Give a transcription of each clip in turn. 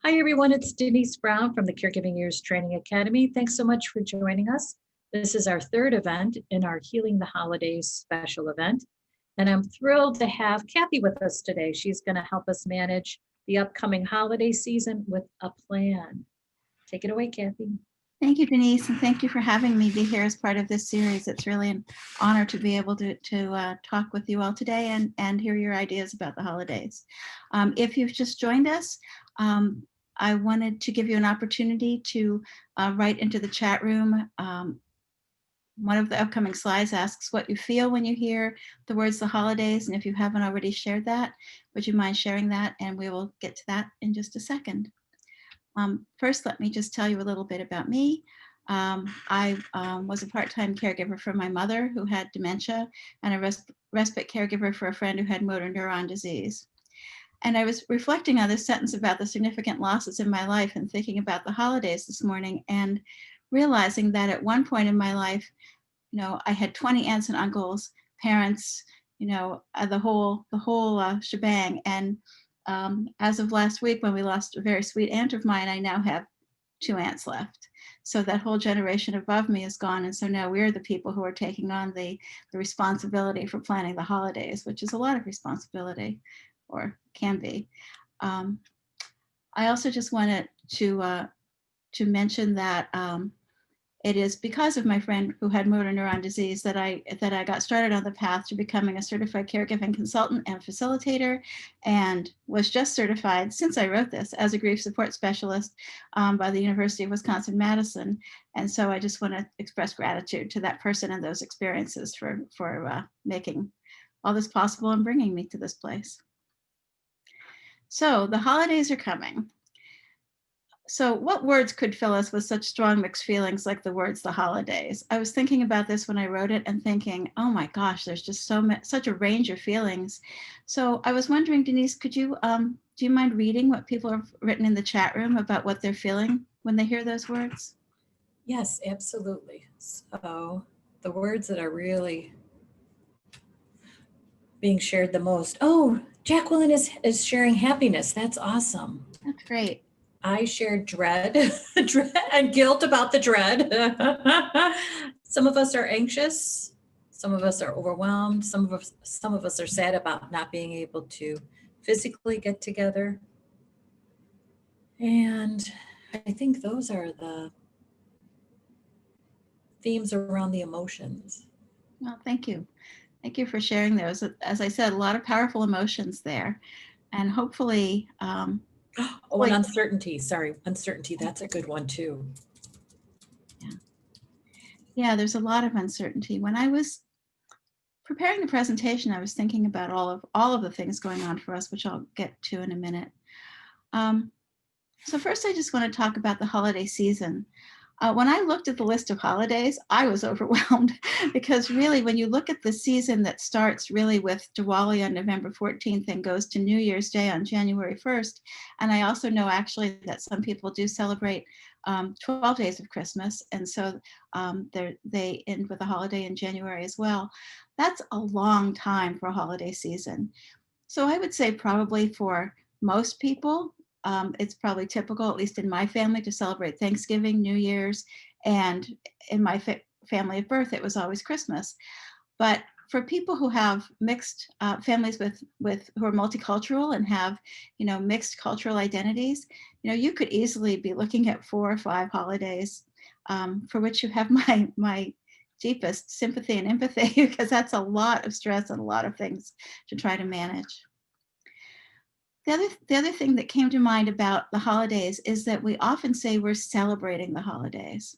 Hi, everyone. It's Denise Brown from the Caregiving Years Training Academy. Thanks so much for joining us. This is our third event in our Healing the Holidays special event. And I'm thrilled to have Kathy with us today. She's going to help us manage the upcoming holiday season with a plan. Take it away, Kathy. Thank you, Denise, and thank you for having me be here as part of this series. It's really an honor to be able to talk with you all today and hear your ideas about the holidays. If you've just joined us, I wanted to give you an opportunity to write into the chat room. One of the upcoming slides asks what you feel when you hear the words the holidays, and if you haven't already shared that, would you mind sharing that? And we will get to that in just a second. First, let me just tell you a little bit about me. I was a part-time caregiver for my mother who had dementia and a respite caregiver for a friend who had motor neuron disease. And I was reflecting on this sentence about the significant losses in my life and thinking about the holidays this morning and realizing that at one point in my life, I had 20 aunts and uncles, parents, the whole shebang. And as of last week, when we lost a very sweet aunt of mine, I now have 2 aunts left. So that whole generation above me is gone. And so now we're the people who are taking on the responsibility for planning the holidays, which is a lot of responsibility, or can be. I also just wanted to mention that it is because of my friend who had motor neuron disease that I got started on the path to becoming a certified caregiving consultant and facilitator, and was just certified since I wrote this as a grief support specialist by the University of Wisconsin-Madison. And so I just want to express gratitude to that person and those experiences for making all this possible and bringing me to this place. So the holidays are coming. So what words could fill us with such strong mixed feelings like the words the holidays? I was thinking about this when I wrote it and thinking, oh my gosh, there's just such a range of feelings. So I was wondering, Denise, could you, do you mind reading what people have written in the chat room about what they're feeling when they hear those words? Yes, absolutely. So the words that are really being shared the most. Oh, Jacqueline is sharing happiness. That's awesome. That's great. I shared dread, dread and guilt about the dread. Some of us are anxious. Some of us are overwhelmed. Some of us are sad about not being able to physically get together. And I think those are the themes around the emotions. Well, thank you. Thank you for sharing those. As I said, a lot of powerful emotions there. And hopefully, oh, and uncertainty. Sorry, uncertainty. That's a good one too. Yeah, there's a lot of uncertainty. When I was preparing the presentation, I was thinking about all of the things going on for us, which I'll get to in a minute. So first, I just want to talk about the holiday season. When I looked at the list of holidays, I was overwhelmed because really, when you look at the season that starts really with Diwali on November 14th and goes to New Year's Day on January 1st, and I also know actually that some people do celebrate 12 days of Christmas, and so they end with a holiday in January as well. That's a long time for a holiday season. So I would say probably for most people, it's probably typical, at least in my family, to celebrate Thanksgiving, New Year's, and in my family of birth, it was always Christmas. But for people who have mixed families with who are multicultural and have, mixed cultural identities, you could easily be looking at 4 or 5 holidays for which you have my deepest sympathy and empathy, because that's a lot of stress and a lot of things to try to manage. The other thing that came to mind about the holidays is that we often say we're celebrating the holidays.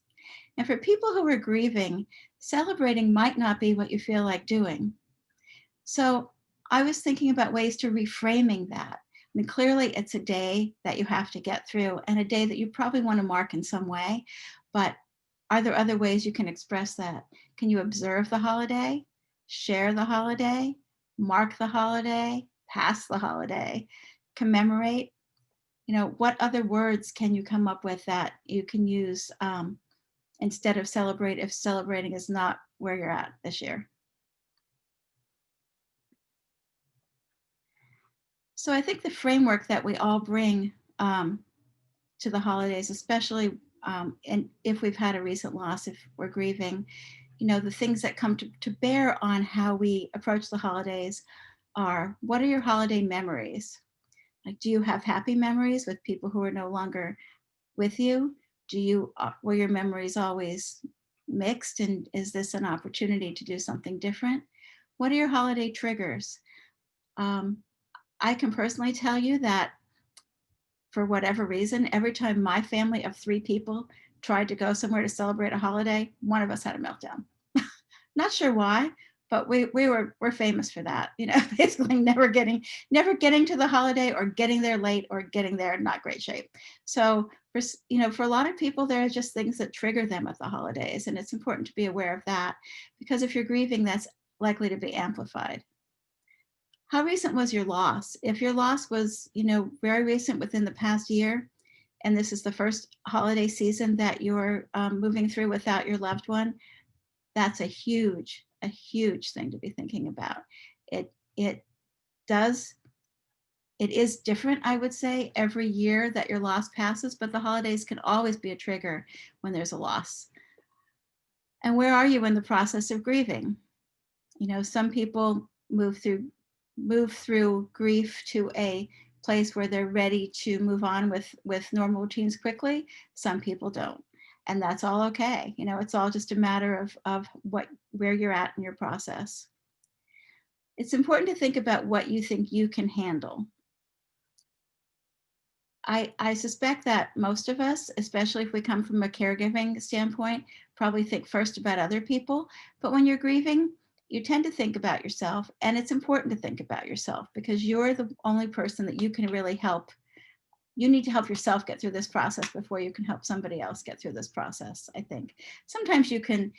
And for people who are grieving, celebrating might not be what you feel like doing. So I was thinking about ways to reframing that. I mean, clearly it's a day that you have to get through and a day that you probably want to mark in some way, but are there other ways you can express that? Can you observe the holiday, share the holiday, mark the holiday, pass the holiday, commemorate? What other words can you come up with that you can use instead of celebrate if celebrating is not where you're at this year? So I think the framework that we all bring to the holidays, especially and if we've had a recent loss, if we're grieving, the things that come to bear on how we approach the holidays are, what are your holiday memories? Like, do you have happy memories with people who are no longer with you? Were your memories always mixed, and is this an opportunity to do something different? What are your holiday triggers? I can personally tell you that for whatever reason, every time my family of 3 people tried to go somewhere to celebrate a holiday, one of us had a meltdown. Not sure why, but we're famous for that. Basically never getting to the holiday, or getting there late, or getting there in not great shape. So for a lot of people, there are just things that trigger them at the holidays, and it's important to be aware of that, because if you're grieving, that's likely to be amplified. How recent was your loss? If your loss was, very recent, within the past year, and this is the first holiday season that you're moving through without your loved one, that's a huge thing to be thinking about. It is different, I would say, every year that your loss passes, but the holidays can always be a trigger when there's a loss. And where are you in the process of grieving? Some people move through grief to a place where they're ready to move on with normal routines quickly. Some people don't, and that's all okay. It's all just a matter of where you're at in your process. It's important to think about what you think you can handle. I suspect that most of us, especially if we come from a caregiving standpoint, probably think first about other people. But when you're grieving, you tend to think about yourself, and it's important to think about yourself, because you're the only person that you can really help. You need to help yourself get through this process before you can help somebody else get through this process, I think. Sometimes you can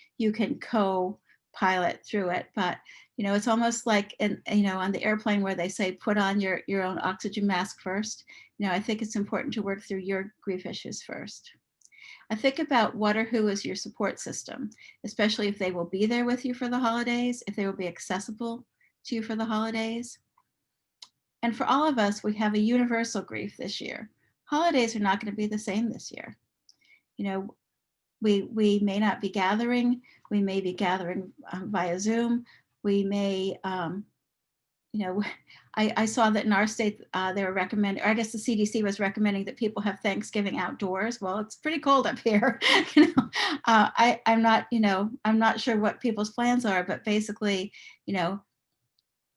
co-pilot through it, but it's almost like on the airplane where they say put on your own oxygen mask first. I think it's important to work through your grief issues first. I think about what or who is your support system, especially if they will be there with you for the holidays, if they will be accessible to you for the holidays. And for all of us, we have a universal grief this year. Holidays are not going to be the same this year. We may not be gathering. We may be gathering via Zoom. We may, I saw that in our state, they were recommending, or I guess the CDC was recommending that people have Thanksgiving outdoors. Well, it's pretty cold up here. I'm not sure what people's plans are, but basically,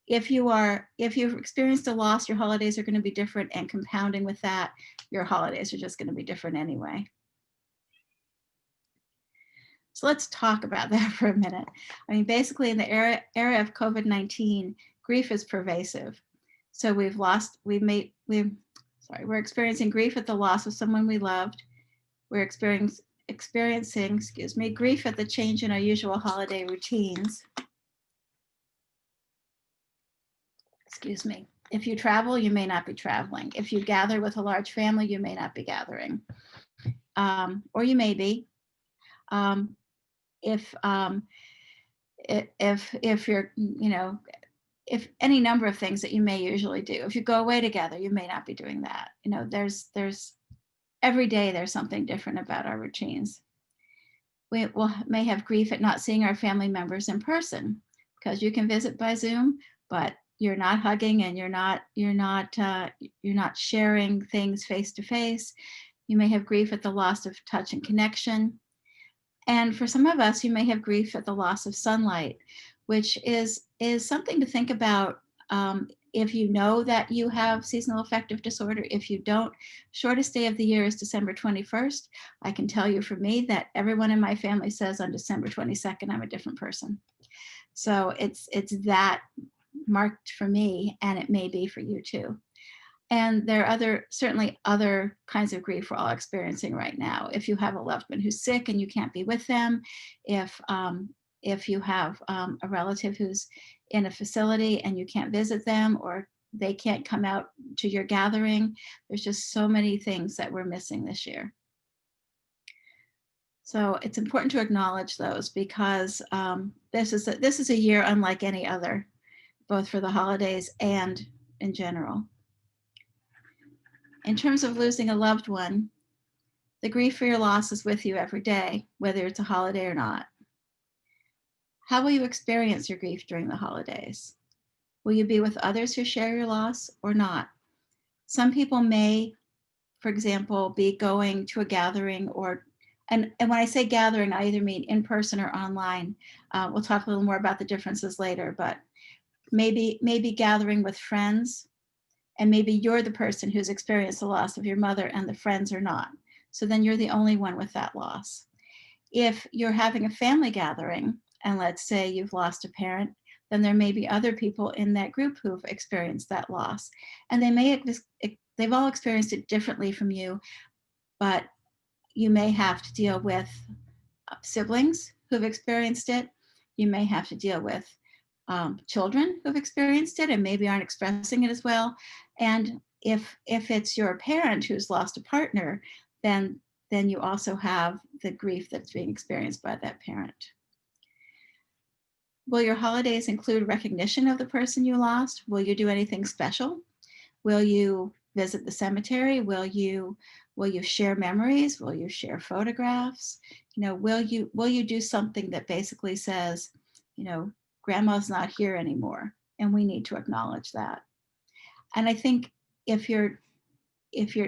if you've experienced a loss, your holidays are going to be different, and compounding with that, your holidays are just going to be different anyway. So let's talk about that for a minute. I mean, basically in the era of COVID-19, grief is pervasive. So we're experiencing grief at the loss of someone we loved. We're experiencing, grief at the change in our usual holiday routines. If you travel, you may not be traveling. If you gather with a large family, you may not be gathering. Or you may be. If you're, if any number of things that you may usually do. If you go away together, you may not be doing that. There's every day there's something different about our routines. We may have grief at not seeing our family members in person, because you can visit by Zoom, but you're not hugging, and you're not sharing things face to face. You may have grief at the loss of touch and connection. And for some of us, you may have grief at the loss of sunlight, which is something to think about. If you know that you have seasonal affective disorder. If you don't, shortest day of the year is December 21st. I can tell you for me that everyone in my family says on December 22nd, I'm a different person. So it's that marked for me, and it may be for you too. And there are certainly other kinds of grief we're all experiencing right now. If you have a loved one who's sick and you can't be with them, if you have a relative who's in a facility and you can't visit them, or they can't come out to your gathering, there's just so many things that we're missing this year. So it's important to acknowledge those, because this is a year unlike any other, both for the holidays and in general. In terms of losing a loved one, The grief for your loss is with you every day, whether it's a holiday or not. How will you experience your grief during the holidays? Will you be with others who share your loss or not? Some people may, for example, be going to a gathering and when I say gathering, I either mean in person or online. We'll talk a little more about the differences later, but maybe gathering with friends, and maybe you're the person who's experienced the loss of your mother and the friends are not. So then you're the only one with that loss. If you're having a family gathering, and let's say you've lost a parent, then there may be other people in that group who've experienced that loss. And they've all experienced it differently from you, but you may have to deal with siblings who've experienced it. You may have to deal with children who've experienced it and maybe aren't expressing it as well. And if it's your parent who's lost a partner, then you also have the grief that's being experienced by that parent. Will your holidays include recognition of the person you lost? Will you do anything special? Will you visit the cemetery? Will you share memories? Will you share photographs? Will you do something that basically says, grandma's not here anymore, and we need to acknowledge that. And I think if you're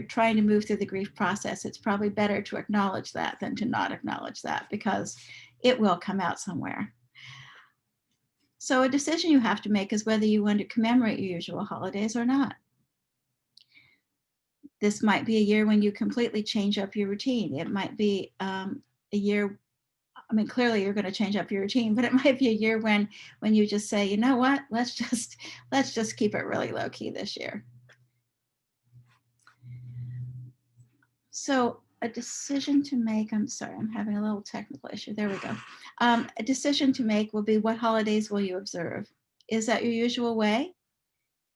trying to move through the grief process, it's probably better to acknowledge that than to not acknowledge that, because it will come out somewhere. So a decision you have to make is whether you want to commemorate your usual holidays or not. This might be a year when you completely change up your routine. It might be a year, clearly you're going to change up your routine, but it might be a year when you just say, you know what, let's just keep it really low key this year. So a decision to make, I'm sorry, I'm having a little technical issue. There we go. A decision to make will be, what holidays will you observe? Is that your usual way?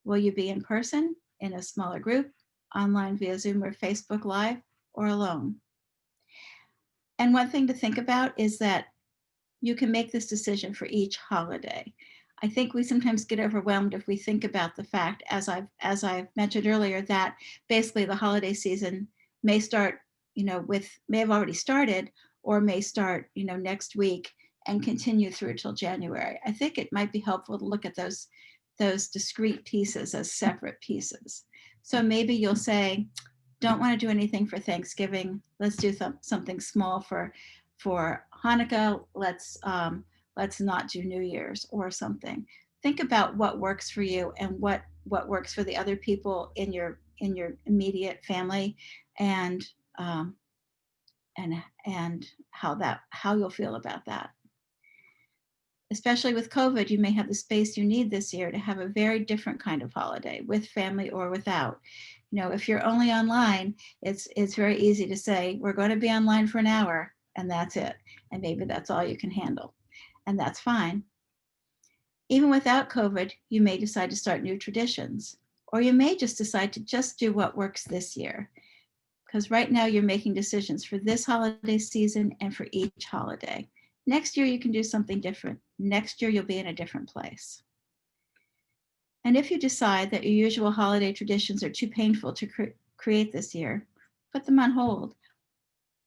Will you be in person, in a smaller group, online via Zoom or Facebook Live, or alone? And one thing to think about is that you can make this decision for each holiday. I think we sometimes get overwhelmed if we think about the fact, as I've mentioned earlier, that basically the holiday season may start, may have already started, or may start, next week and continue through till January. I think it might be helpful to look at those discrete pieces as separate pieces. So maybe you'll say, don't want to do anything for Thanksgiving. Let's do something small for Hanukkah. Let's not do New Year's or something. Think about what works for you and what works for the other people in your immediate family, and how you'll feel about that. Especially with COVID, you may have the space you need this year to have a very different kind of holiday, with family or without. If you're only online, it's very easy to say, we're going to be online for an hour and that's it. And maybe that's all you can handle. And that's fine. Even without COVID, you may decide to start new traditions, or you may just decide to just do what works this year. Because right now you're making decisions for this holiday season and for each holiday. Next year, you can do something different. Next year, you'll be in a different place. And if you decide that your usual holiday traditions are too painful to create this year, put them on hold.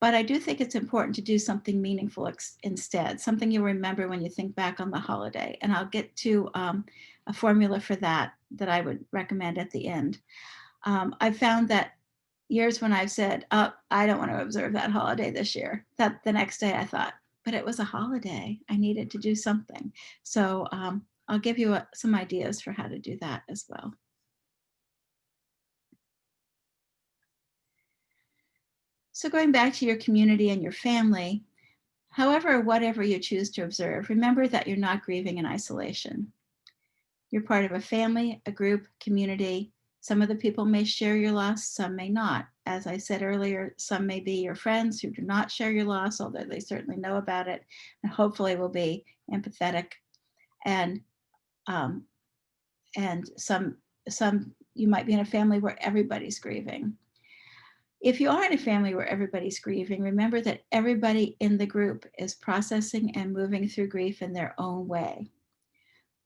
But I do think it's important to do something meaningful instead, something you'll remember when you think back on the holiday. And I'll get to a formula for that I would recommend at the end. I've found that years when I've said, oh, I don't want to observe that holiday this year, that the next day I thought, but it was a holiday. I needed to do something. So I'll give you some ideas for how to do that as well. So going back to your community and your family, whatever you choose to observe, remember that you're not grieving in isolation. You're part of a family, a group, community. Some of the people may share your loss, some may not. As I said earlier, some may be your friends who do not share your loss, although they certainly know about it, and hopefully will be empathetic. And some you might be in a family where everybody's grieving. If you are in a family where everybody's grieving, remember that everybody in the group is processing and moving through grief in their own way.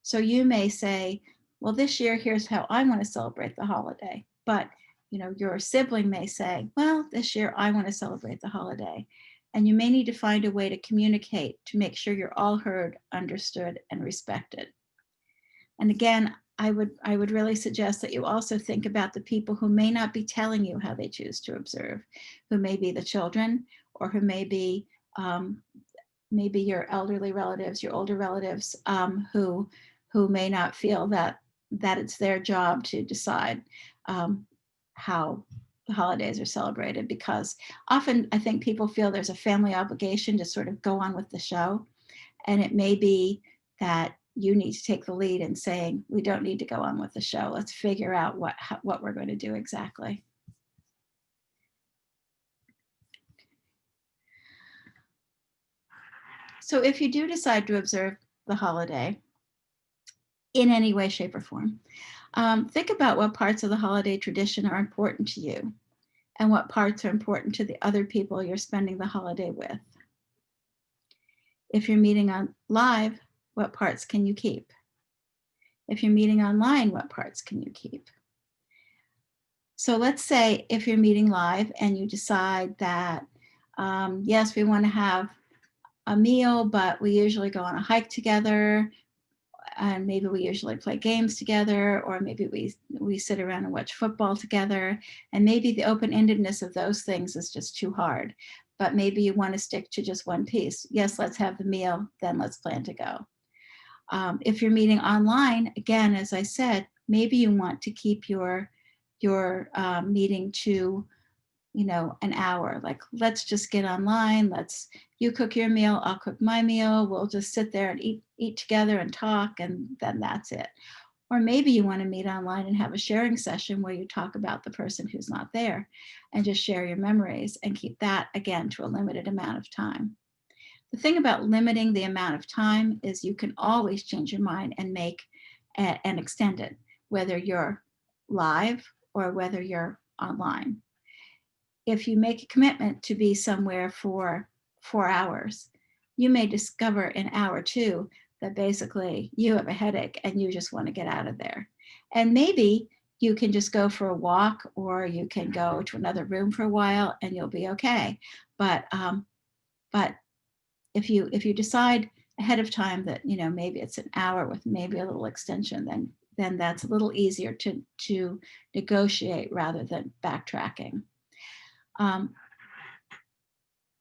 So you may say, well, this year, here's how I want to celebrate the holiday. But your sibling may say, well, this year I want to celebrate the holiday. And you may need to find a way to communicate to make sure you're all heard, understood, and respected. And again, I would really suggest that you also think about the people who may not be telling you how they choose to observe, who may be the children, or who may be maybe your elderly relatives, your older relatives, who may not feel that it's their job to decide how the holidays are celebrated, because often I think people feel there's a family obligation to sort of go on with the show. And it may be that you need to take the lead in saying, we don't need to go on with the show. Let's figure out what we're going to do exactly. So if you do decide to observe the holiday in any way, shape, or form, think about what parts of the holiday tradition are important to you and what parts are important to the other people you're spending the holiday with. If you're meeting on live, what parts can you keep? If you're meeting online, what parts can you keep? So let's say if you're meeting live and you decide that, yes, we want to have a meal, but we usually go on a hike together, and maybe we usually play games together, or maybe we sit around and watch football together, and maybe the open-endedness of those things is just too hard, but maybe you want to stick to just one piece. Yes, let's have the meal, then let's plan to go. If you're meeting online, again, as I said, maybe you want to keep your meeting to an hour. Like, let's just get online. You cook your meal, I'll cook my meal. We'll just sit there and eat together and talk, and then that's it. Or maybe you want to meet online and have a sharing session where you talk about the person who's not there and just share your memories, and keep that, again, to a limited amount of time. The thing about limiting the amount of time is you can always change your mind and and extend it, whether you're live or whether you're online. If you make a commitment to be somewhere for 4 hours, you may discover in hour 2 that basically you have a headache and you just want to get out of there. And maybe you can just go for a walk, or you can go to another room for a while and you'll be okay. But if you decide ahead of time that maybe it's an hour with maybe a little extension, then that's a little easier to negotiate rather than backtracking.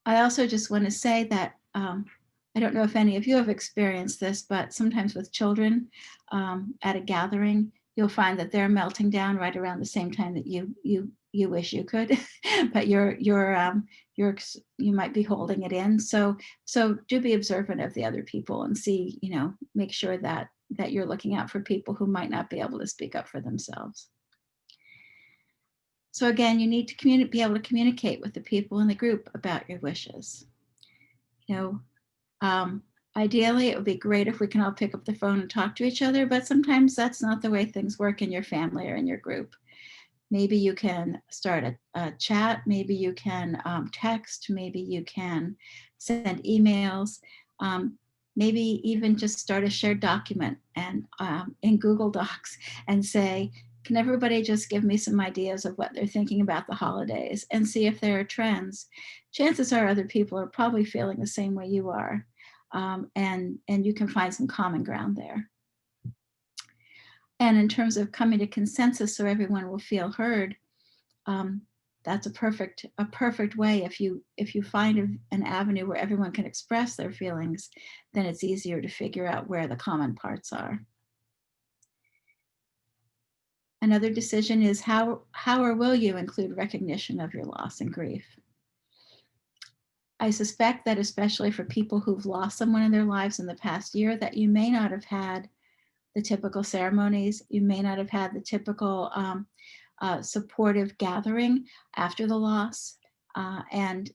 I also just want to say that I don't know if any of you have experienced this, but sometimes with children at a gathering, you'll find that they're melting down right around the same time that you wish you could, but you might be holding it in. So do be observant of the other people and see, make sure that you're looking out for people who might not be able to speak up for themselves. So again, you need to be able to communicate with the people in the group about your wishes. Ideally, it would be great if we can all pick up the phone and talk to each other, but sometimes that's not the way things work in your family or in your group. Maybe you can start a chat, maybe you can text, maybe you can send emails, maybe even just start a shared document and in Google Docs and say, can everybody just give me some ideas of what they're thinking about the holidays, and see if there are trends. Chances are other people are probably feeling the same way you are, and you can find some common ground there. And in terms of coming to consensus so everyone will feel heard, that's a perfect way. If you find an avenue where everyone can express their feelings, then it's easier to figure out where the common parts are. Another decision is how or will you include recognition of your loss and grief. I suspect that especially for people who've lost someone in their lives in the past year, that you may not have had the typical ceremonies. You may not have had the typical supportive gathering after the loss. And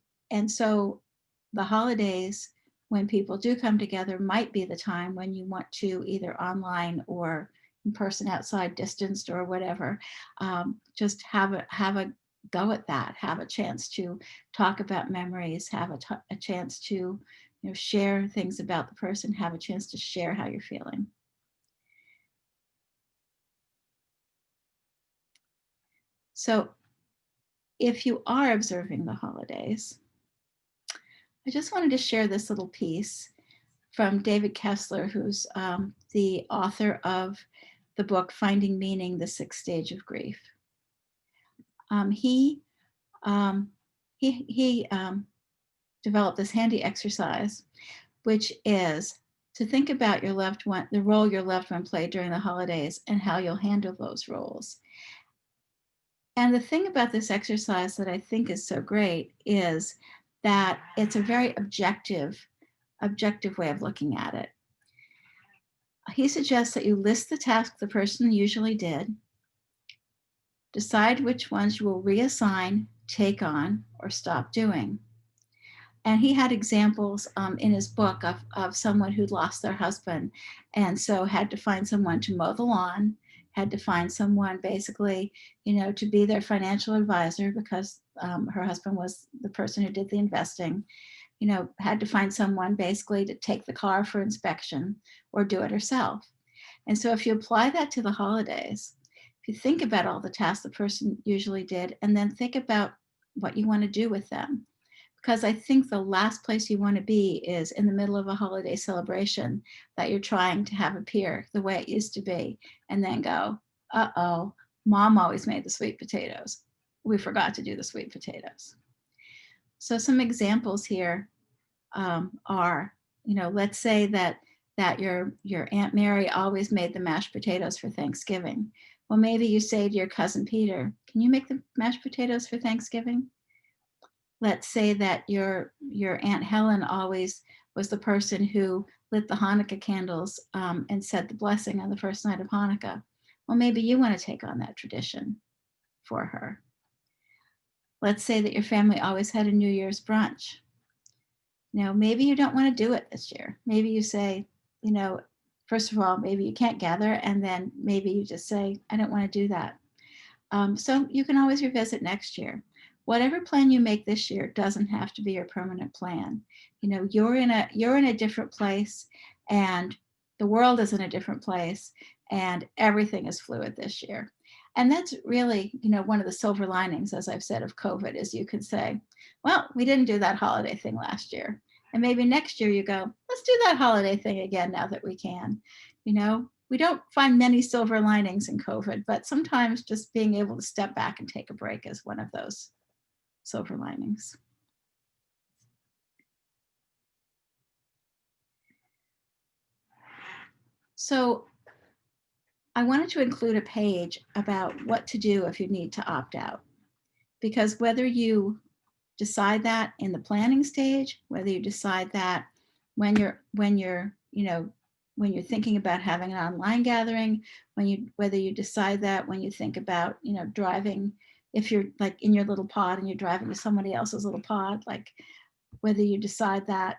so the holidays, when people do come together, might be the time when you want to, either online or in person, outside, distanced or whatever, just have a go at that, have a chance to talk about memories, have a chance to share things about the person, have a chance to share how you're feeling. So if you are observing the holidays, I just wanted to share this little piece from David Kessler, who's the author of the book Finding Meaning: The Sixth Stage of Grief. He developed this handy exercise, which is to think about your loved one, the role your loved one played during the holidays, and how you'll handle those roles. And the thing about this exercise that I think is so great is that it's a very objective way of looking at it. He suggests that you list the tasks the person usually did, decide which ones you will reassign, take on, or stop doing. And he had examples in his book of someone who'd lost their husband and so had to find someone to mow the lawn, had to find someone basically, to be their financial advisor because her husband was the person who did the investing, had to find someone basically to take the car for inspection or do it herself. And so if you apply that to the holidays, if you think about all the tasks the person usually did, and then think about what you want to do with them. Because I think the last place you want to be is in the middle of a holiday celebration that you're trying to have appear the way it used to be, and then go, uh-oh, mom always made the sweet potatoes. We forgot to do the sweet potatoes. So some examples here are, let's say that your Aunt Mary always made the mashed potatoes for Thanksgiving. Well, maybe you say to your cousin Peter, can you make the mashed potatoes for Thanksgiving? Let's say that your Aunt Helen always was the person who lit the Hanukkah candles and said the blessing on the first night of Hanukkah. Well, maybe you want to take on that tradition for her. Let's say that your family always had a New Year's brunch. Now, maybe you don't want to do it this year. Maybe you say, first of all, maybe you can't gather, and then maybe you just say, I don't want to do that. So you can always revisit next year. Whatever plan you make this year doesn't have to be your permanent plan. You're in a different place, and the world is in a different place, and everything is fluid this year. And that's really, one of the silver linings, as I've said, of COVID, is you can say, well, we didn't do that holiday thing last year. And maybe next year you go, let's do that holiday thing again now that we can. We don't find many silver linings in COVID, but sometimes just being able to step back and take a break is one of those silver linings. So I wanted to include a page about what to do if you need to opt out, because whether you decide that in the planning stage, whether you decide that when you're thinking about having an online gathering, whether you decide that when you think about, driving, if you're like in your little pod and you're driving to somebody else's little pod, like whether you decide that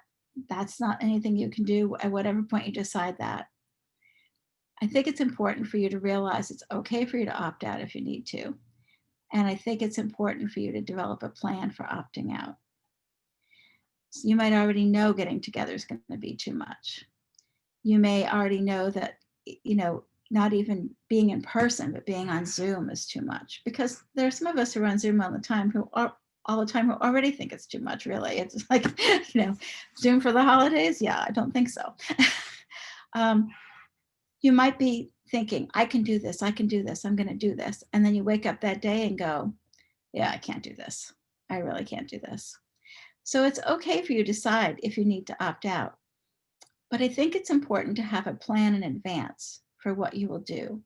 that's not anything you can do at whatever point you decide that. I think it's important for you to realize it's okay for you to opt out if you need to. And I think it's important for you to develop a plan for opting out. So you might already know getting together is going to be too much. You may already know that, not even being in person, but being on Zoom is too much, because there are some of us who are on Zoom all the time who already think it's too much, really. It's like, Zoom for the holidays? Yeah, I don't think so. You might be thinking, I can do this, I'm going to do this. And then you wake up that day and go, yeah, I can't do this. I really can't do this. So it's okay for you to decide if you need to opt out. But I think it's important to have a plan in advance for what you will do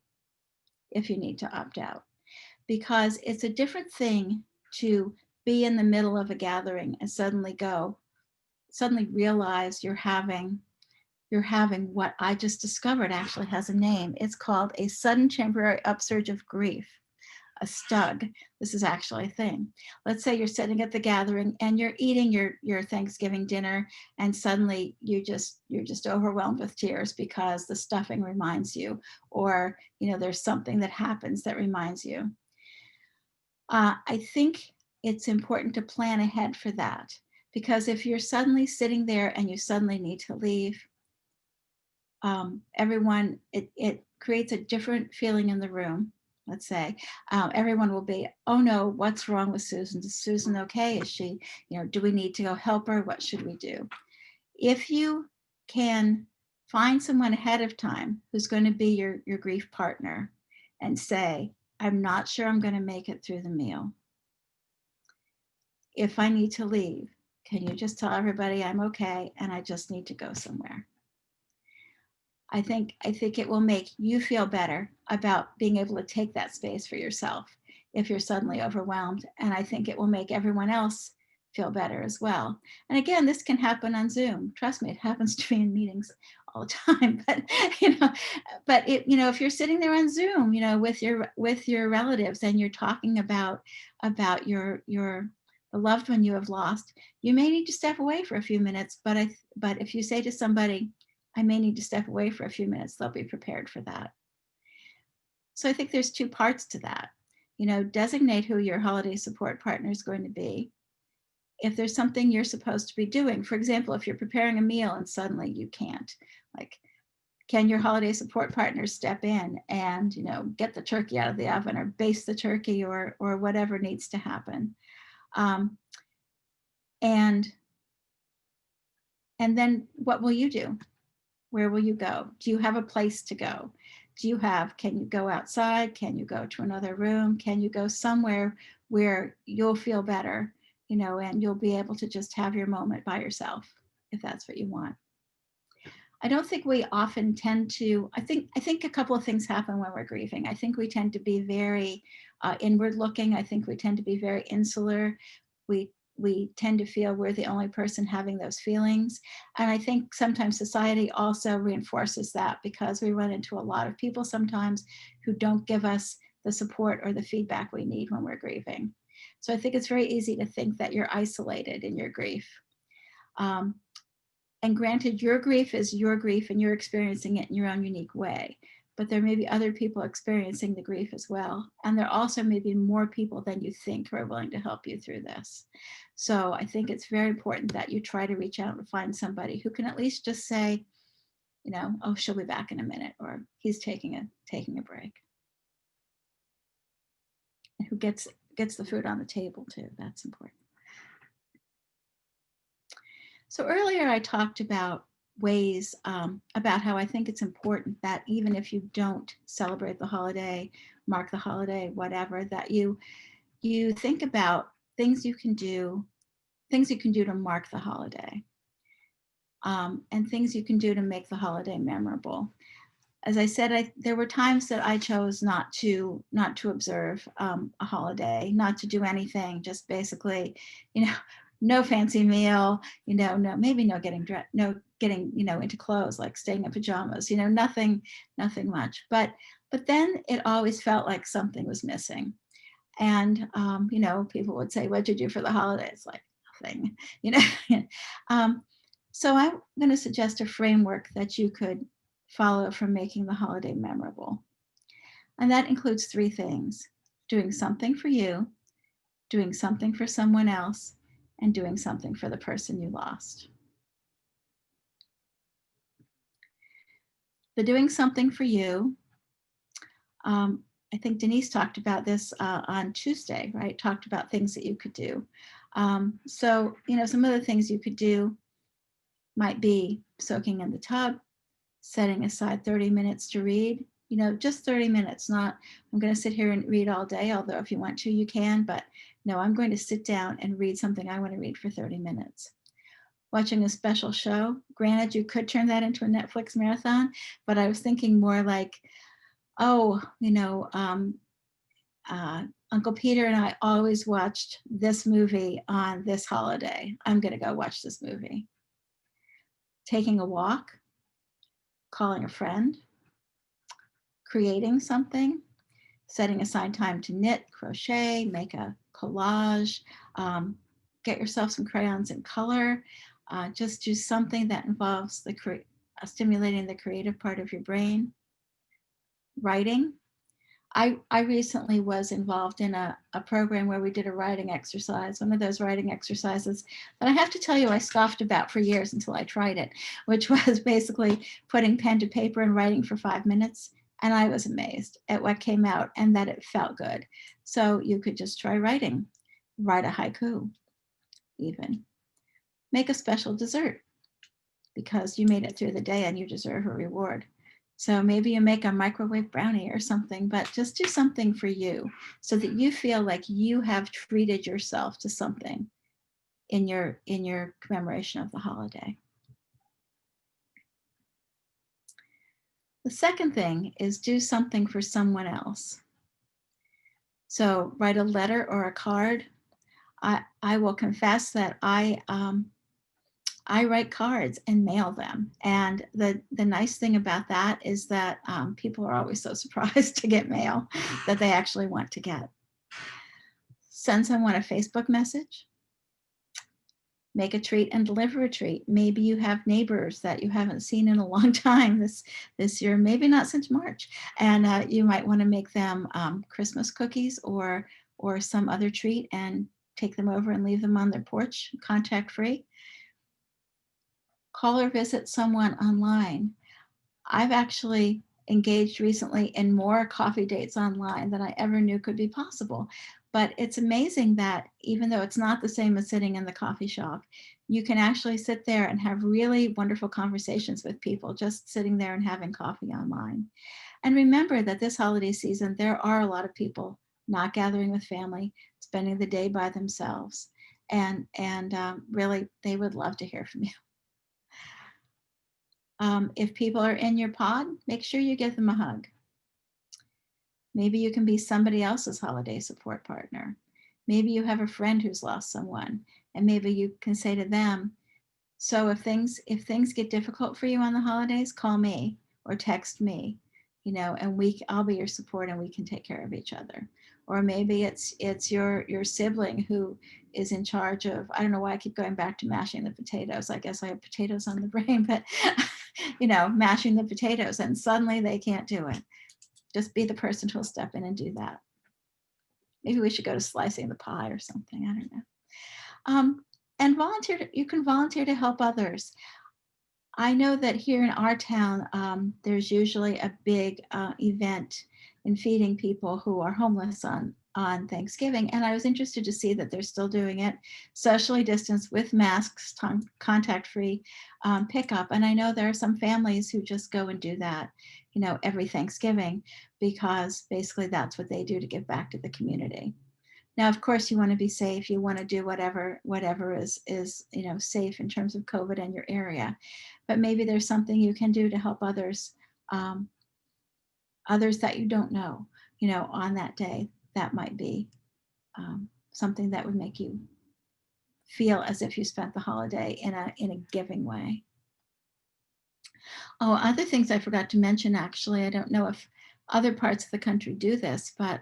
if you need to opt out, because it's a different thing to be in the middle of a gathering and suddenly realize you're having what I just discovered actually has a name. It's called a sudden temporary upsurge of grief, a STUG. This is actually a thing. Let's say you're sitting at the gathering and you're eating your Thanksgiving dinner, and suddenly you're just overwhelmed with tears because the stuffing reminds you, or there's something that happens that reminds you. I think it's important to plan ahead for that, because if you're suddenly sitting there and you suddenly need to leave, everyone, it creates a different feeling in the room. let's say, everyone will be, oh no, what's wrong with Susan? Is Susan okay? Is she, do we need to go help her? What should we do? If you can find someone ahead of time who's going to be your grief partner and say, I'm not sure I'm going to make it through the meal. If I need to leave, can you just tell everybody I'm okay and I just need to go somewhere? I think it will make you feel better about being able to take that space for yourself if you're suddenly overwhelmed. And I think it will make everyone else feel better as well. And again, this can happen on Zoom. Trust me, it happens to me in meetings all the time. But if you're sitting there on Zoom, with your relatives and you're talking about your the loved one you have lost, you may need to step away for a few minutes. But if you say to somebody, I may need to step away for a few minutes, they'll be prepared for that. So I think there's two parts to that. Designate who your holiday support partner is going to be. If there's something you're supposed to be doing, for example, if you're preparing a meal and suddenly you can't, like, can your holiday support partner step in and, get the turkey out of the oven or baste the turkey or whatever needs to happen. And then what will you do? Where will you go? Do you have a place to go? Can you go outside? Can you go to another room? Can you go somewhere where you'll feel better, and you'll be able to just have your moment by yourself, if that's what you want. I don't think we often tend to, I think a couple of things happen when we're grieving. I think we tend to be very inward looking. I think we tend to be very insular. We tend to feel we're the only person having those feelings. And I think sometimes society also reinforces that because we run into a lot of people sometimes who don't give us the support or the feedback we need when we're grieving. So I think it's very easy to think that you're isolated in your grief. And granted, your grief is your grief and you're experiencing it in your own unique way. But there may be other people experiencing the grief as well. And there also may be more people than you think who are willing to help you through this. So I think it's very important that you try to reach out and find somebody who can at least just say, oh, she'll be back in a minute, or he's taking a break. And who gets the food on the table too. That's important. So earlier I talked about ways about how I think it's important that even if you don't celebrate the holiday, mark the holiday, whatever, that you think about things you can do to mark the holiday, and things you can do to make the holiday memorable. As I said, there were times that I chose not to observe a holiday, not to do anything, just basically, no fancy meal, maybe no getting into clothes, like staying in pajamas, nothing much. But then it always felt like something was missing. And, people would say, what'd you do for the holidays? Like nothing, So I'm going to suggest a framework that you could follow for making the holiday memorable. And that includes 3 things: doing something for you, doing something for someone else, and doing something for the person you lost. The doing something for you, I think Denise talked about this on Tuesday, right? Talked about things that you could do. So, some of the things you could do might be soaking in the tub, setting aside 30 minutes to read, just 30 minutes, not I'm going to sit here and read all day, although if you want to, you can, but no, I'm going to sit down and read something I want to read for 30 minutes. Watching a special show. Granted, you could turn that into a Netflix marathon, but I was thinking more like, Uncle Peter and I always watched this movie on this holiday. I'm going to go watch this movie. Taking a walk, calling a friend, creating something, setting aside time to knit, crochet, make a collage, get yourself some crayons and color, just do something that involves stimulating the creative part of your brain. Writing. I recently was involved in a program where we did a writing exercise, one of those writing exercises that I have to tell you I scoffed about for years until I tried it, which was basically putting pen to paper and writing for 5 minutes And I was amazed at what came out and that it felt good. So you could just try writing, write a haiku even. Make a special dessert because you made it through the day and you deserve a reward. So maybe you make a microwave brownie or something, but just do something for you so that you feel like you have treated yourself to something in your commemoration of the holiday. The second thing is do something for someone else. So write a letter or a card. I will confess that I write cards and mail them. And the nice thing about that is that people are always so surprised to get mail that they actually want to get. Send someone a Facebook message. Make a treat and deliver a treat. Maybe you have neighbors that you haven't seen in a long time this year, maybe not since March. And you might want to make them Christmas cookies or some other treat and take them over and leave them on their porch, contact free. Call or visit someone online. I've actually engaged recently in more coffee dates online than I ever knew could be possible. But it's amazing that even though it's not the same as sitting in the coffee shop, you can actually sit there and have really wonderful conversations with people just sitting there and having coffee online. And remember that this holiday season, there are a lot of people not gathering with family, spending the day by themselves. And really, they would love to hear from you. If people are in your pod, make sure you give them a hug. Maybe you can be somebody else's holiday support partner. Maybe you have a friend who's lost someone, and maybe you can say to them, so if things get difficult for you on the holidays, call me or text me, and I'll be your support and we can take care of each other. Or maybe it's your sibling who is in charge of, I don't know why I keep going back to mashing the potatoes. I guess I have potatoes on the brain, but mashing the potatoes and suddenly they can't do it. Just be the person who'll step in and do that. Maybe we should go to slicing the pie or something. I don't know. And you can volunteer to help others. I know that here in our town, there's usually a big event in feeding people who are homeless on Thanksgiving. And I was interested to see that they're still doing it socially distanced with masks, contact-free pickup. And I know there are some families who just go and do that, every Thanksgiving, because basically that's what they do to give back to the community. Now, of course, you want to be safe. You want to do whatever is safe in terms of COVID in your area. But maybe there's something you can do to help others, others that you don't know, on that day. That might be something that would make you feel as if you spent the holiday in a giving way. Oh, other things I forgot to mention, actually, I don't know if other parts of the country do this, but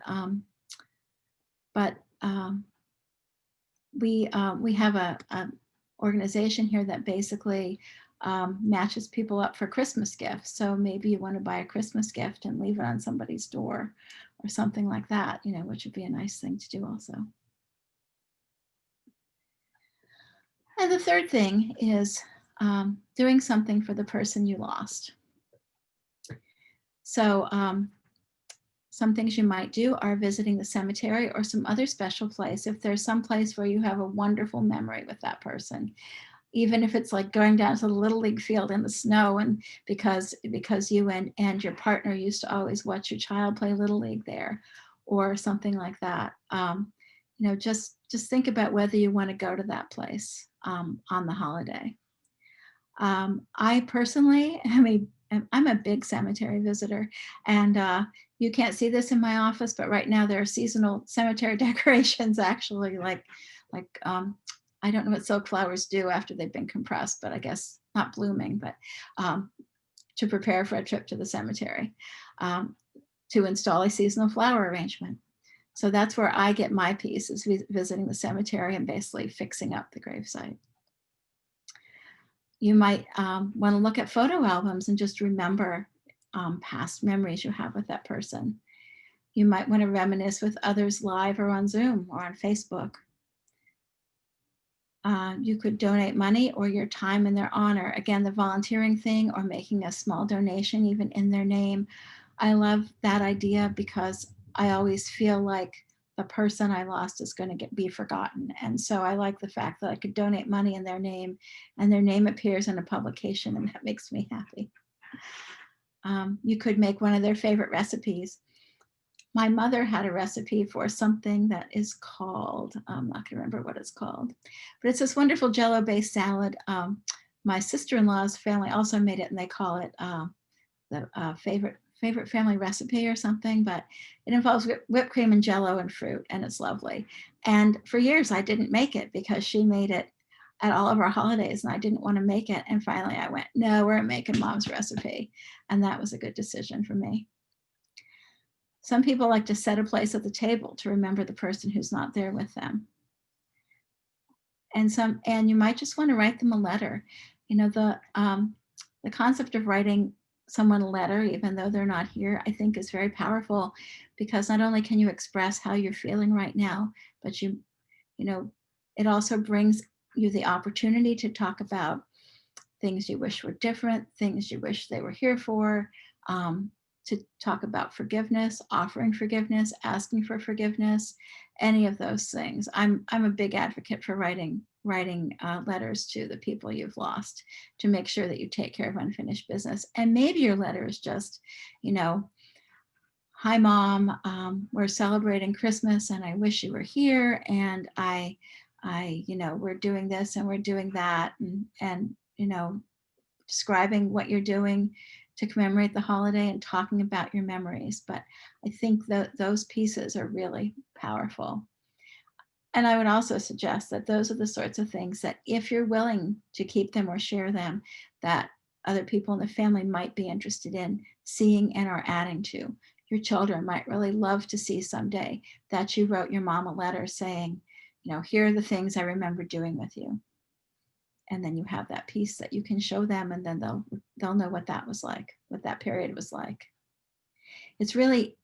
we have a organization here that basically matches people up for Christmas gifts. So maybe you want to buy a Christmas gift and leave it on somebody's door or something like that, which would be a nice thing to do also. And the third thing is doing something for the person you lost. So some things you might do are visiting the cemetery or some other special place. If there's some place where you have a wonderful memory with that person, even if it's like going down to the Little League field in the snow, and because you and your partner used to always watch your child play Little League there, or something like that. Just think about whether you want to go to that place on the holiday. I personally I'm a big cemetery visitor, and you can't see this in my office, but right now there are seasonal cemetery decorations actually, like I don't know what silk flowers do after they've been compressed, but I guess not blooming, but to prepare for a trip to the cemetery, to install a seasonal flower arrangement. So that's where I get my piece, is visiting the cemetery and basically fixing up the gravesite. You might want to look at photo albums and just remember past memories you have with that person. You might want to reminisce with others live or on Zoom or on Facebook. You could donate money or your time in their honor. Again, the volunteering thing or making a small donation even in their name I love that idea because I always feel like the person I lost is going to be forgotten. And so I like the fact that I could donate money in their name and their name appears in a publication, and that makes me happy. You could make one of their favorite recipes. My mother had a recipe for something that is called, I'm not going to remember what it's called, but it's this wonderful Jello-based salad. My sister-in-law's family also made it, and they call it the favorite family recipe or something, but it involves whipped cream and Jello and fruit, and it's lovely. And for years I didn't make it because she made it at all of our holidays, and I didn't want to make it. And finally I went, no, we're making mom's recipe. And that was a good decision for me. Some people like to set a place at the table to remember the person who's not there with them. And you might just want to write them a letter. You know, the concept of writing someone a letter, even though they're not here, I think is very powerful, because not only can you express how you're feeling right now, but you know, it also brings you the opportunity to talk about things you wish were different, things you wish they were here for, to talk about forgiveness, offering forgiveness, asking for forgiveness, any of those things. I'm a big advocate for writing letters to the people you've lost to make sure that you take care of unfinished business. And maybe your letter is just, you know, hi mom, we're celebrating Christmas and I wish you were here, and I you know, we're doing this and we're doing that, and you know, describing what you're doing to commemorate the holiday and talking about your memories. But I think that those pieces are really powerful. And I would also suggest that those are the sorts of things that, if you're willing to keep them or share them, that other people in the family might be interested in seeing and are adding to. Your children might really love to see someday that you wrote your mom a letter saying, you know, here are the things I remember doing with you. And then you have that piece that you can show them, and then they'll know what that was like, what that period was like. It's really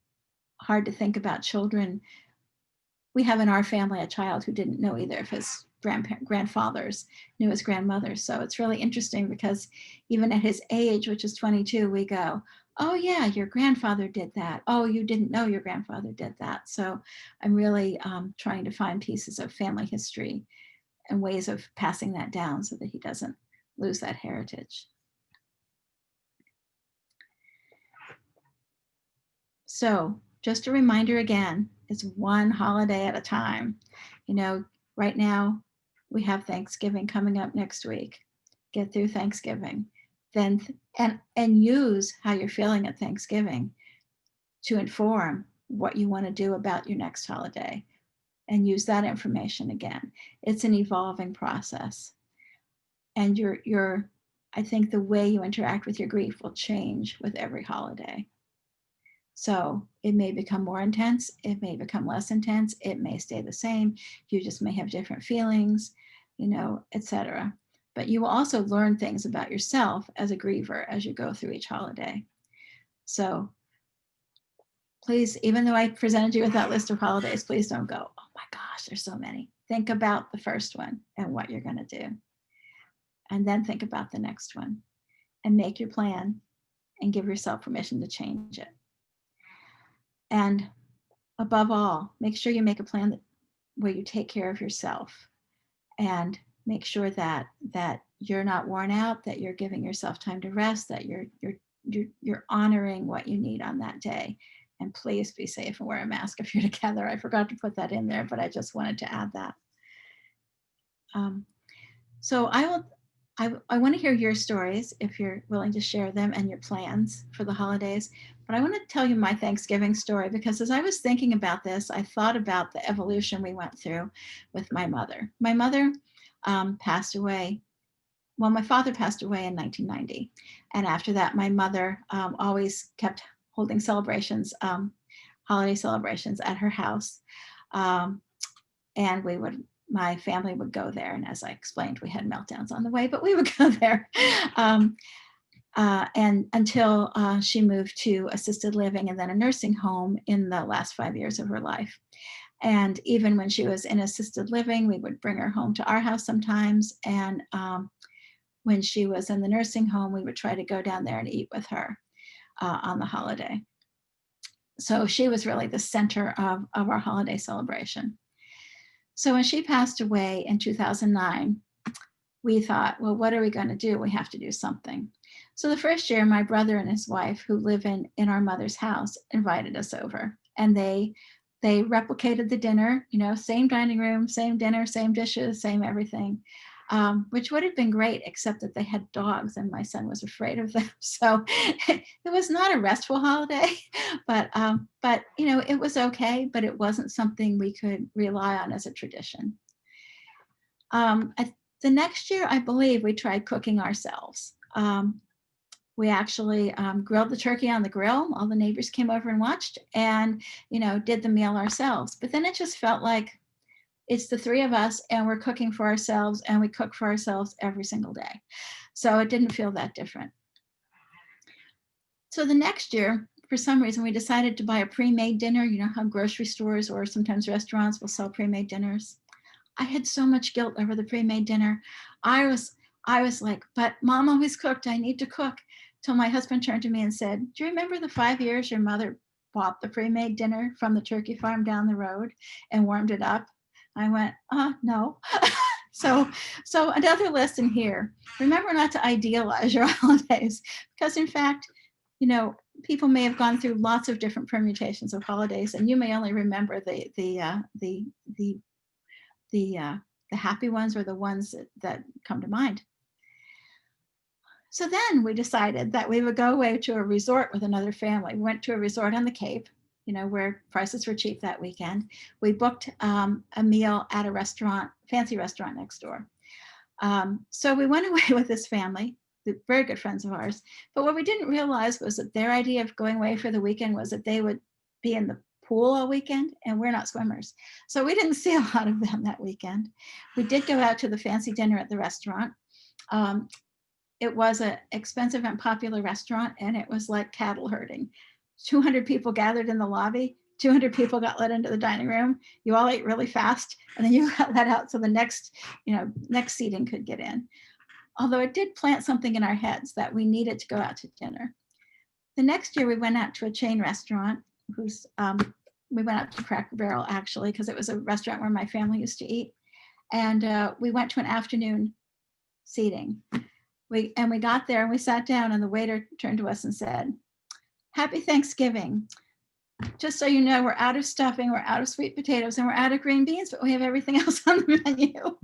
hard to think about children. We have in our family a child who didn't know either of his grandfathers, knew his grandmother. So it's really interesting because even at his age, which is 22, we go, oh yeah, your grandfather did that. Oh, you didn't know your grandfather did that. So I'm really trying to find pieces of family history and ways of passing that down so that he doesn't lose that heritage. So just a reminder again, it's one holiday at a time. You know, right now we have Thanksgiving coming up next week. Get through Thanksgiving, then and use how you're feeling at Thanksgiving to inform what you want to do about your next holiday, and use that information again. It's an evolving process. And I think the way you interact with your grief will change with every holiday. So it may become more intense, it may become less intense, it may stay the same, you just may have different feelings, you know, etc. But you will also learn things about yourself as a griever as you go through each holiday. So please, even though I presented you with that list of holidays, please don't go, oh my gosh, there's so many. Think about the first one and what you're going to do. And then think about the next one and make your plan and give yourself permission to change it. And above all, make sure you make a plan where you take care of yourself, and make sure that you're not worn out, that you're giving yourself time to rest, that you're honoring what you need on that day. And please be safe and wear a mask if you're together. I forgot to put that in there, but I just wanted to add that. So I want to hear your stories if you're willing to share them, and your plans for the holidays. But I want to tell you my Thanksgiving story, because as I was thinking about this, I thought about the evolution we went through with my mother. My mother passed away. Well, my father passed away in 1990. And after that, my mother always kept holding celebrations, holiday celebrations at her house. And my family would go there. And as I explained, we had meltdowns on the way, but we would go there. And until she moved to assisted living and then a nursing home in the last 5 years of her life. And even when she was in assisted living, we would bring her home to our house sometimes. And when she was in the nursing home, we would try to go down there and eat with her on the holiday. So she was really the center of our holiday celebration. So when she passed away in 2009, we thought, well, what are we going to do? We have to do something. So the first year, my brother and his wife, who live in our mother's house, invited us over, and they replicated the dinner, same dining room, same dinner, same dishes, same everything, which would have been great, except that they had dogs and my son was afraid of them. So it was not a restful holiday, but it was okay, but it wasn't something we could rely on as a tradition. The next year, I believe we tried cooking ourselves. We actually grilled the turkey on the grill. All the neighbors came over and watched and, did the meal ourselves. But then it just felt like it's the three of us and we're cooking for ourselves and we cook for ourselves every single day. So it didn't feel that different. So the next year, for some reason, we decided to buy a pre-made dinner. You know how grocery stores or sometimes restaurants will sell pre-made dinners. I had so much guilt over the pre-made dinner. I was like, but Mom always cooked. I need to cook. Till my husband turned to me and said, do you remember the 5 years your mother bought the pre-made dinner from the turkey farm down the road and warmed it up? I went, no. So another lesson here, remember not to idealize your holidays, because in fact, people may have gone through lots of different permutations of holidays, and you may only remember the happy ones or the ones that come to mind. So then we decided that we would go away to a resort with another family. We went to a resort on the Cape, where prices were cheap that weekend. We booked a meal at a restaurant, fancy restaurant next door. So we went away with this family, very good friends of ours. But what we didn't realize was that their idea of going away for the weekend was that they would be in the pool all weekend, and we're not swimmers. So we didn't see a lot of them that weekend. We did go out to the fancy dinner at the restaurant. It was an expensive and popular restaurant, and it was like cattle herding. 200 people gathered in the lobby. 200 people got let into the dining room. You all ate really fast, and then you got let out so the next seating could get in. Although it did plant something in our heads that we needed to go out to dinner. The next year, we went out to a chain restaurant we went out to Cracker Barrel, actually, because it was a restaurant where my family used to eat. And we went to an afternoon seating. We got there and we sat down, and the waiter turned to us and said, "Happy Thanksgiving. Just so you know, we're out of stuffing, we're out of sweet potatoes, and we're out of green beans, but we have everything else on the menu."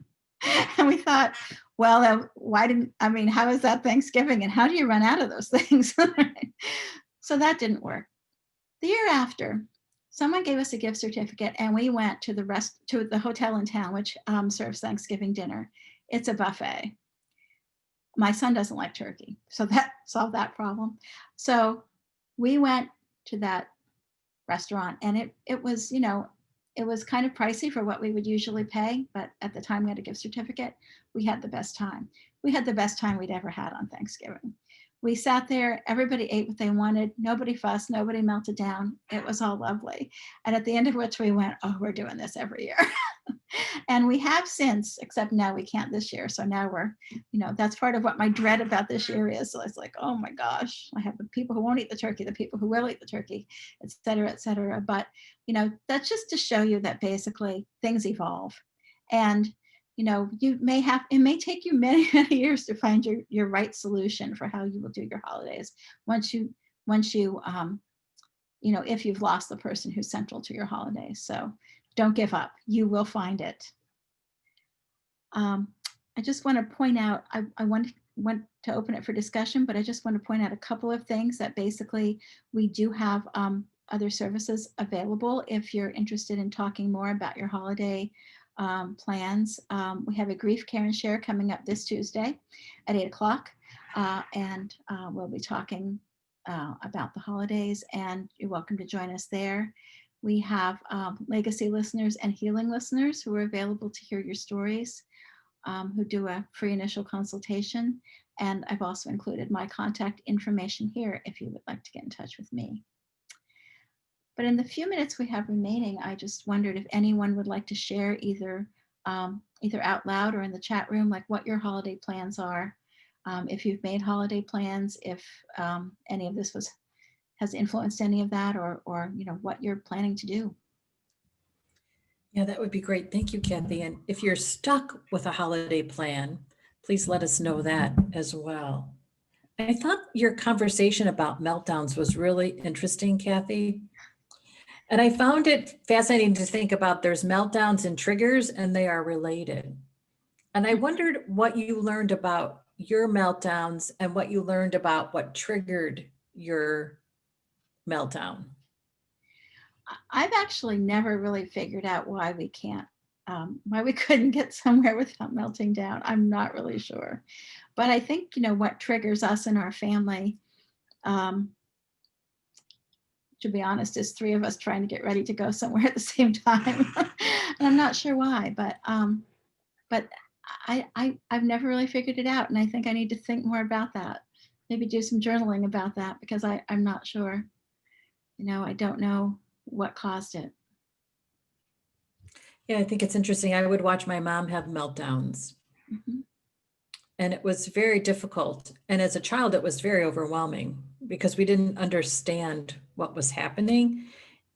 And we thought, well, how is that Thanksgiving? And how do you run out of those things? So that didn't work. The year after, someone gave us a gift certificate, and we went to the hotel in town, which serves Thanksgiving dinner. It's a buffet. My son doesn't like turkey, so that solved that problem. So we went to that restaurant, and it was kind of pricey for what we would usually pay, but at the time we had a gift certificate. We had the best time. We had the best time we'd ever had on Thanksgiving. We sat there, everybody ate what they wanted, nobody fussed, nobody melted down. It was all lovely. And at the end of which we went, oh, we're doing this every year. And we have since, except now we can't this year. So now we're, that's part of what my dread about this year is. So it's like, oh my gosh, I have the people who won't eat the turkey, the people who will eat the turkey, et cetera, et cetera. But, that's just to show you that basically things evolve. And, it may take you many, many years to find your right solution for how you will do your holidays once you, if you've lost the person who's central to your holidays. So don't give up. You will find it. I just want to point out, I want to open it for discussion, but I just want to point out a couple of things that basically we do have other services available if you're interested in talking more about your holiday plans. We have a grief care and share coming up this Tuesday at 8:00, and we'll be talking about the holidays, and you're welcome to join us there. We have legacy listeners and healing listeners who are available to hear your stories, who do a free initial consultation. And I've also included my contact information here if you would like to get in touch with me. But in the few minutes we have remaining, I just wondered if anyone would like to share either out loud or in the chat room, like what your holiday plans are. If you've made holiday plans, if any of this has influenced any of that, or what you're planning to do. Yeah, that would be great. Thank you, Kathy. And if you're stuck with a holiday plan, please let us know that as well. I thought your conversation about meltdowns was really interesting, Kathy. And I found it fascinating to think about there's meltdowns and triggers, and they are related. And I wondered what you learned about your meltdowns and what you learned about what triggered your meltdown. I've actually never really figured out why why we couldn't get somewhere without melting down. I'm not really sure. But I think, what triggers us in our family, to be honest, is three of us trying to get ready to go somewhere at the same time. And I'm not sure why, but I've never really figured it out. And I think I need to think more about that. Maybe do some journaling about that, because I'm not sure. I don't know what caused it. Yeah, I think it's interesting. I would watch my mom have meltdowns, Mhm. and it was very difficult. And as a child, it was very overwhelming because we didn't understand what was happening.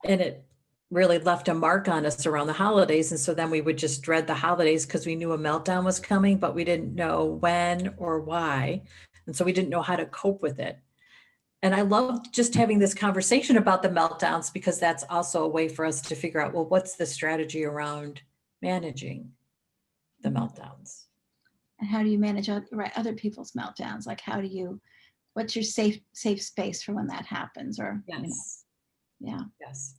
And it really left a mark on us around the holidays. And so then we would just dread the holidays because we knew a meltdown was coming, but we didn't know when or why. And so we didn't know how to cope with it. And I loved just having this conversation about the meltdowns, because that's also a way for us to figure out, well, what's the strategy around managing the meltdowns? And how do you manage other people's meltdowns? Like, what's your safe space for when that happens? Or, Yes. yeah. Yes.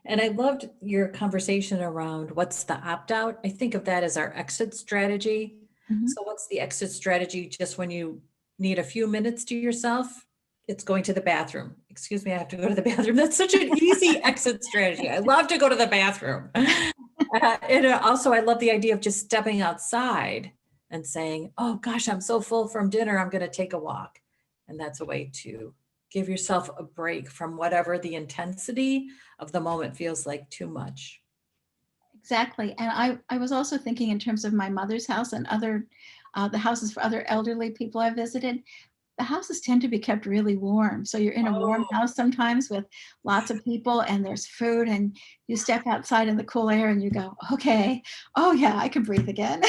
And I loved your conversation around what's the opt out. I think of that as our exit strategy. Mhm. So, what's the exit strategy just when you need a few minutes to yourself? It's going to the bathroom. Excuse me, I have to go to the bathroom. That's such an easy exit strategy. I love to go to the bathroom. And also, I love the idea of just stepping outside and saying, oh gosh, I'm so full from dinner, I'm going to take a walk. And that's a way to give yourself a break from whatever the intensity of the moment feels like too much. Exactly. And I was also thinking in terms of my mother's house and the houses for other elderly people I visited. The houses tend to be kept really warm. So you're in a warm Oh, house sometimes with lots of people, and there's food, and you step outside in the cool air and you go, okay, oh yeah, I can breathe again.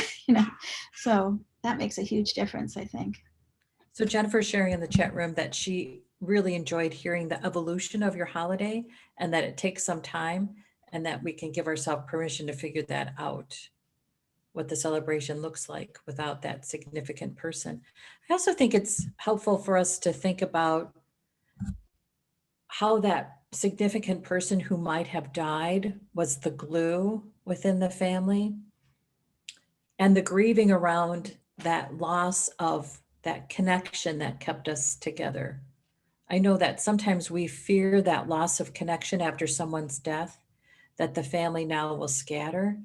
So that makes a huge difference, I think. so Jennifer's sharing in the chat room that she really enjoyed hearing the evolution of your holiday and that it takes some time and that we can give ourselves permission to figure that out, what the celebration looks like without that significant person. I also think it's helpful for us to think about how that significant person who might have died was the glue within the family, and the grieving around that loss of that connection that kept us together. I know that sometimes we fear that loss of connection after someone's death, that the family now will scatter.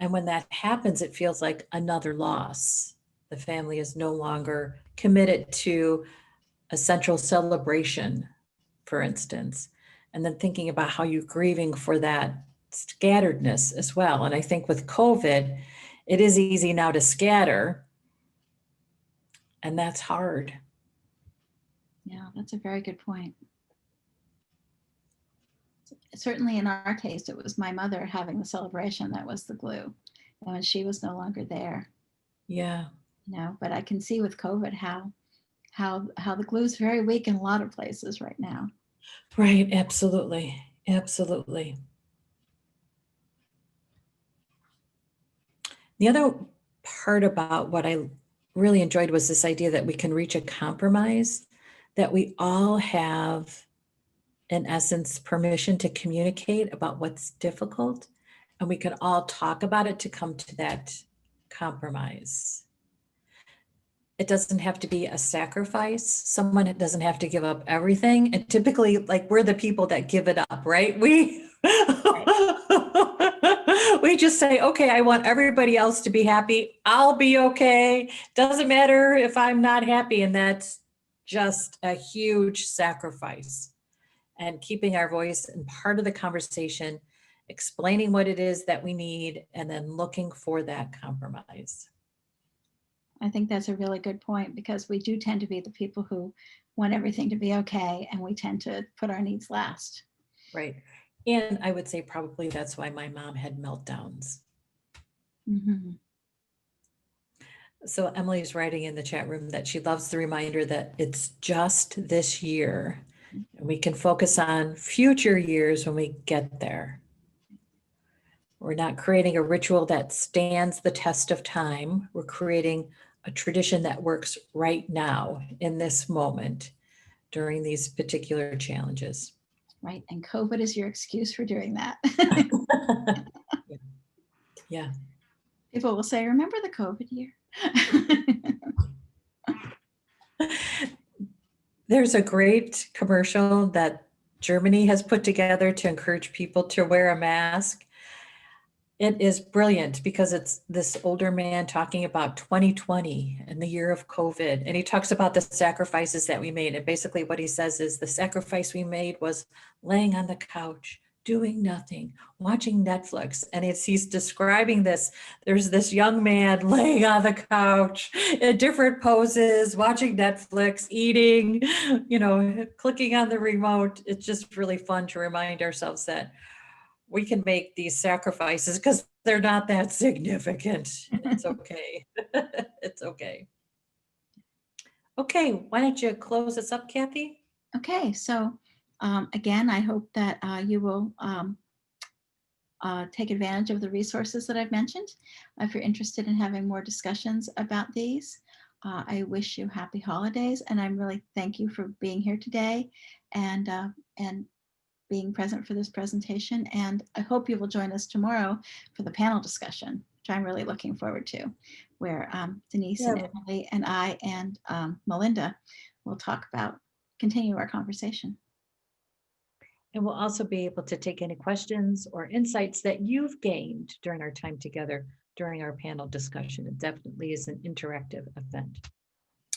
And when that happens, it feels like another loss. The family is no longer committed to a central celebration, for instance. And then thinking about how you're grieving for that scatteredness as well. And I think with COVID, it is easy now to scatter, and that's hard. Yeah, that's a very good point. Certainly in our case, it was my mother having the celebration that was the glue. And when she was no longer there, Yeah. but I can see with COVID how the glue is very weak in a lot of places right now. Right. Absolutely. Absolutely. The other part about what I really enjoyed was this idea that we can reach a compromise, that we all have, in essence, permission to communicate about what's difficult, and we can all talk about it to come to that compromise. It doesn't have to be a sacrifice. Someone doesn't have to give up everything. And typically, like, we're the people that give it up, right? We just say, okay, I want everybody else to be happy. I'll be okay. Doesn't matter if I'm not happy. And that's just a huge sacrifice. And keeping our voice and part of the conversation, explaining what it is that we need, and then looking for that compromise. I think that's a really good point, because we do tend to be the people who want everything to be okay, and we tend to put our needs last. Right. And I would say probably that's why my mom had meltdowns. Mhm. So Emily's writing in the chat room that she loves the reminder that it's just this year. And we can focus on future years when we get there. We're not creating a ritual that stands the test of time. We're creating a tradition that works right now in this moment during these particular challenges. Right. And COVID is your excuse for doing that. Yeah. People will say, remember the COVID year? There's a great commercial that Germany has put together to encourage people to wear a mask. It is brilliant because it's this older man talking about 2020 and the year of COVID. And he talks about the sacrifices that we made. And basically, what he says is the sacrifice we made was laying on the couch, doing nothing, watching Netflix. And he's describing this. There's this young man laying on the couch in different poses, watching Netflix, eating, clicking on the remote. It's just really fun to remind ourselves that we can make these sacrifices because they're not that significant. And it's okay. It's okay. Okay, why don't you close us up, Kathy? Okay, so again, I hope that you will take advantage of the resources that I've mentioned. If you're interested in having more discussions about these, I wish you happy holidays, and I'm really thank you for being here today and being present for this presentation. And I hope you will join us tomorrow for the panel discussion, which I'm really looking forward to, where Denise and Emily and I and Melinda will talk about, continue our conversation. And we'll also be able to take any questions or insights that you've gained during our time together during our panel discussion. It definitely is an interactive event.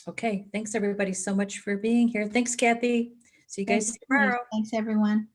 Okay, thanks everybody so much for being here. Thanks, Kathy. See you guys tomorrow. Thanks, everyone.